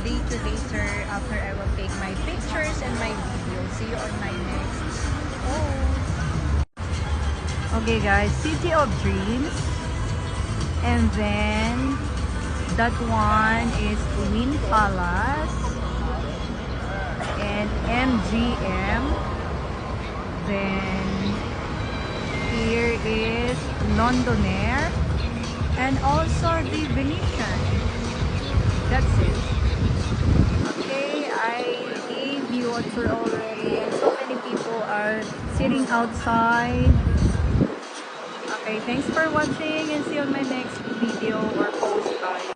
day to later after I will take my pictures and my videos. See you on my next post. Okay guys, City of Dreams. And then that one is Wind Palace and MGM. Then here is Londonaire and also the Venetian. That's it. Okay, I gave you a tour already and so many people are sitting outside. Okay, thanks for watching and see you on my next video or post. Bye.